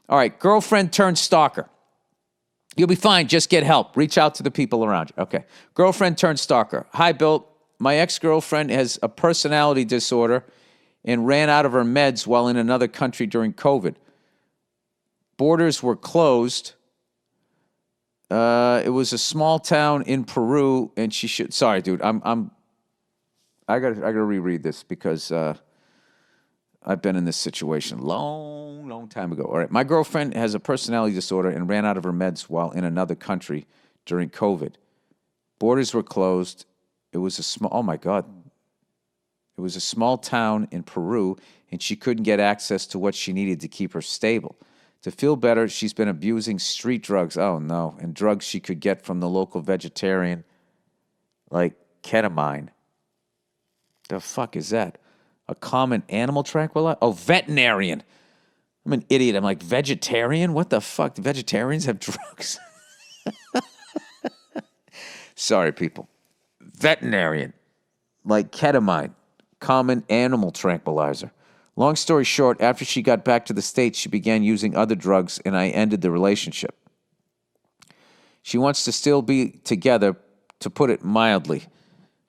All right, girlfriend turned stalker. You'll be fine. Just get help. Reach out to the people around you. Okay. Girlfriend turned stalker. Hi, Bill. My ex-girlfriend has a personality disorder and ran out of her meds while in another country during COVID. Borders were closed. It was a small town in Peru, and she should. Sorry, dude. I gotta reread this because I've been in this situation long time ago. All right. My girlfriend has a personality disorder and ran out of her meds while in another country during COVID. Borders were closed. It was a small, oh my God. It was a small town in Peru, and she couldn't get access to what she needed to keep her stable. To feel better, she's been abusing street drugs. Oh no. And drugs she could get from the local vegetarian, like ketamine. The fuck is that? A common animal tranquilizer? Oh, veterinarian. I'm an idiot. I'm like, vegetarian? What the fuck? Do vegetarians have drugs? Sorry, people. Veterinarian. Like ketamine. Common animal tranquilizer. Long story short, after she got back to the States, she began using other drugs, and I ended the relationship. She wants to still be together, to put it mildly.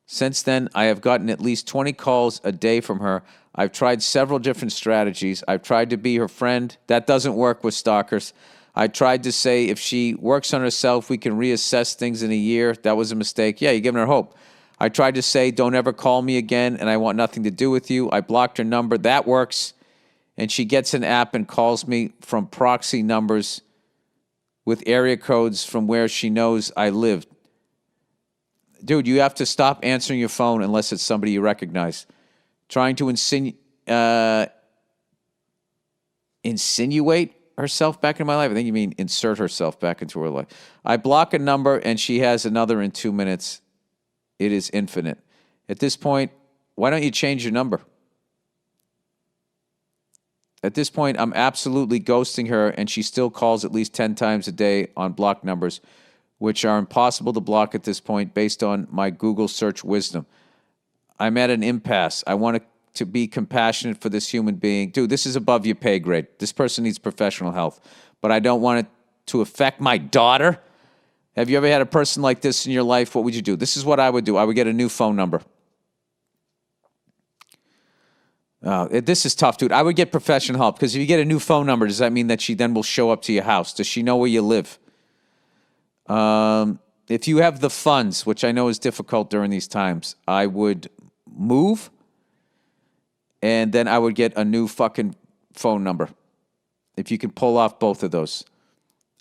Since then, I have gotten at least 20 calls a day from her. I've tried several different strategies. I've tried to be her friend. That doesn't work with stalkers. I tried to say if she works on herself, we can reassess things in a year. That was a mistake. Yeah, you're giving her hope. I tried to say, don't ever call me again, and I want nothing to do with you. I blocked her number. That works. And she gets an app and calls me from proxy numbers with area codes from where she knows I lived. Dude, you have to stop answering your phone unless it's somebody you recognize. Trying to insinuate herself back into my life. I think you mean insert herself back into her life. I block a number and she has another in 2 minutes. It is infinite. At this point, why don't you change your number? At this point, I'm absolutely ghosting her, and she still calls at least 10 times a day on blocked numbers, which are impossible to block at this point based on my Google search wisdom. I'm at an impasse. I want to be compassionate for this human being. Dude, this is above your pay grade. This person needs professional help. But I don't want it to affect my daughter. Have you ever had a person like this in your life? What would you do? This is what I would do. I would get a new phone number. This is tough, dude. I would get professional help because if you get a new phone number, does that mean that she then will show up to your house? Does she know where you live? If you have the funds, which I know is difficult during these times, I would move, and then I would get a new fucking phone number. If you can pull off both of those.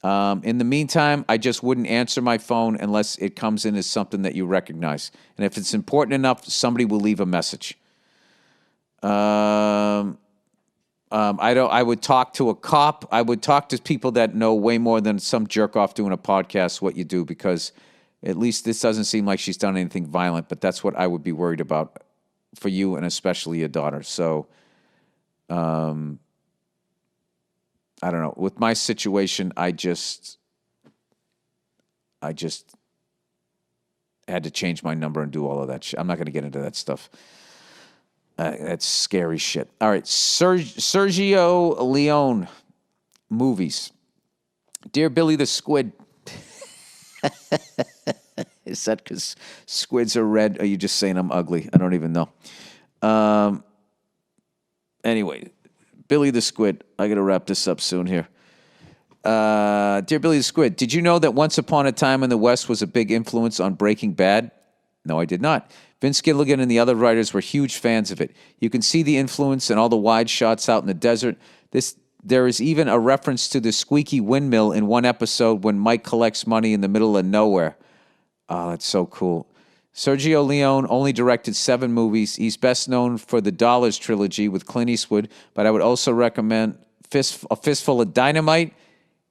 In the meantime, I just wouldn't answer my phone unless it comes in as something that you recognize. And if it's important enough, somebody will leave a message. I would talk to a cop. I would talk to people that know way more than some jerk off doing a podcast what you do, because at least this doesn't seem like she's done anything violent, but that's what I would be worried about for you and especially your daughter. So, I don't know. With my situation, I just had to change my number and do all of that shit. I'm not going to get into that stuff. That's scary shit. All right. Sergio Leone movies. Dear Billy the Squid. Is that because squids are red? Or are you just saying I'm ugly? I don't even know. Anyway, Billy the Squid. I got to wrap this up soon here. Dear Billy the Squid, did you know that Once Upon a Time in the West was a big influence on Breaking Bad? No, I did not. Vince Gilligan and the other writers were huge fans of it. You can see the influence in all the wide shots out in the desert. There is even a reference to the squeaky windmill in one episode when Mike collects money in the middle of nowhere. Oh, that's so cool. Sergio Leone only directed 7 movies. He's best known for the Dollars trilogy with Clint Eastwood, but I would also recommend A Fistful of Dynamite,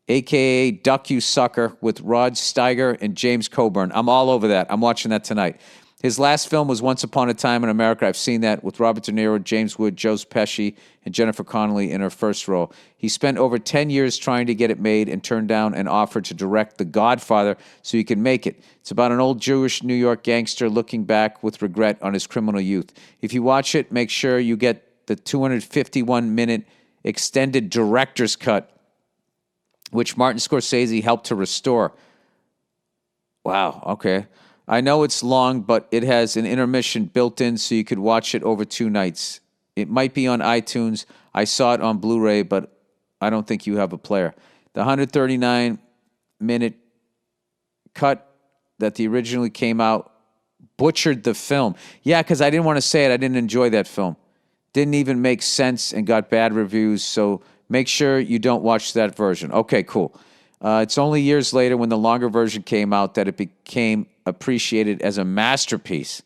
a.k.a. Duck You Sucker, with Rod Steiger and James Coburn. I'm all over that. I'm watching that tonight. His last film was Once Upon a Time in America. I've seen that with Robert De Niro, James Wood, Joe Pesci, and Jennifer Connelly in her first role. He spent over 10 years trying to get it made and turned down an offer to direct The Godfather so he could make it. It's about an old Jewish New York gangster looking back with regret on his criminal youth. If you watch it, make sure you get the 251-minute extended director's cut which Martin Scorsese helped to restore. Wow, okay. I know it's long, but it has an intermission built in so you could watch it over 2 nights. It might be on iTunes. I saw it on Blu-ray, but I don't think you have a player. The 139-minute cut that the originally came out butchered the film. Yeah, because I didn't want to say it. I didn't enjoy that film. Didn't even make sense and got bad reviews, so make sure you don't watch that version. Okay, cool. It's only years later when the longer version came out that it became appreciated as a masterpiece.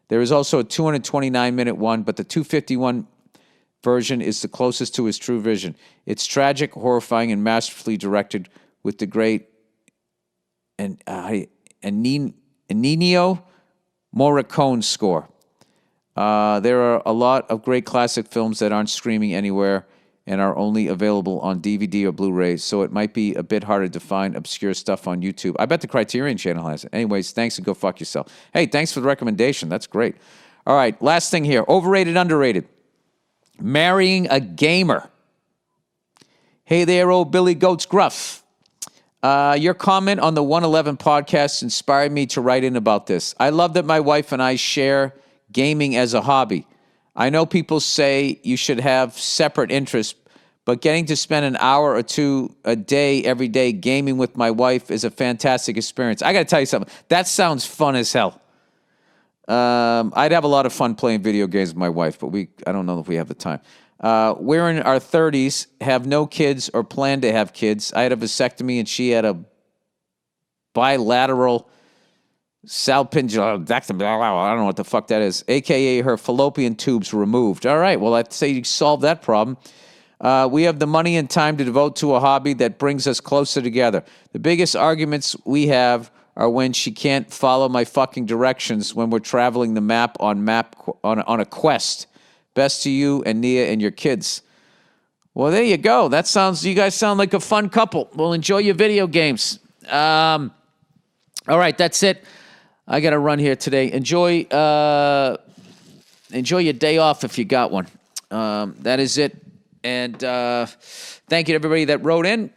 There is also a 229-minute one, but the 251 version is the closest to his true vision. It's tragic, horrifying, and masterfully directed with the great Ennio Morricone score. There are a lot of great classic films that aren't streaming anywhere and are only available on DVD or Blu-ray, so it might be a bit harder to find obscure stuff on YouTube. I bet the Criterion Channel has it. Anyways, thanks and go fuck yourself. Hey, thanks for the recommendation. That's great. All right, last thing here. Overrated, underrated. Marrying a gamer. Hey there, old Billy Goats Gruff. Your comment on the 111 podcast inspired me to write in about this. I love that my wife and I share gaming as a hobby. I know people say you should have separate interests, but getting to spend an hour or two a day, every day, gaming with my wife is a fantastic experience. I got to tell you something. That sounds fun as hell. I'd have a lot of fun playing video games with my wife, but I don't know if we have the time. We're in our 30s, have no kids or plan to have kids. I had a vasectomy and she had a bilateral salpingectomy. I don't know what the fuck that is. AKA her fallopian tubes removed. All right, well, I'd say you solved that problem. We have the money and time to devote to a hobby that brings us closer together. The biggest arguments we have are when she can't follow my fucking directions when we're traveling the map on a quest. Best to you and Nia and your kids. Well, there you go. You guys sound like a fun couple. Well, enjoy your video games. All right, that's it. I got to run here today. Enjoy your day off if you got one. That is it. And thank you to everybody that wrote in.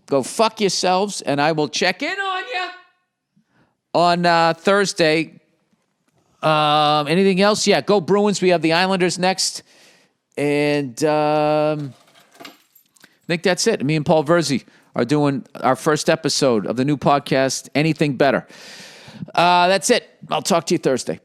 Go fuck yourselves, and I will check in on you on Thursday. Anything else? Yeah, go Bruins. We have the Islanders next. And I think that's it. Me and Paul Verzi are doing our first episode of the new podcast, Anything Better. That's it. I'll talk to you Thursday.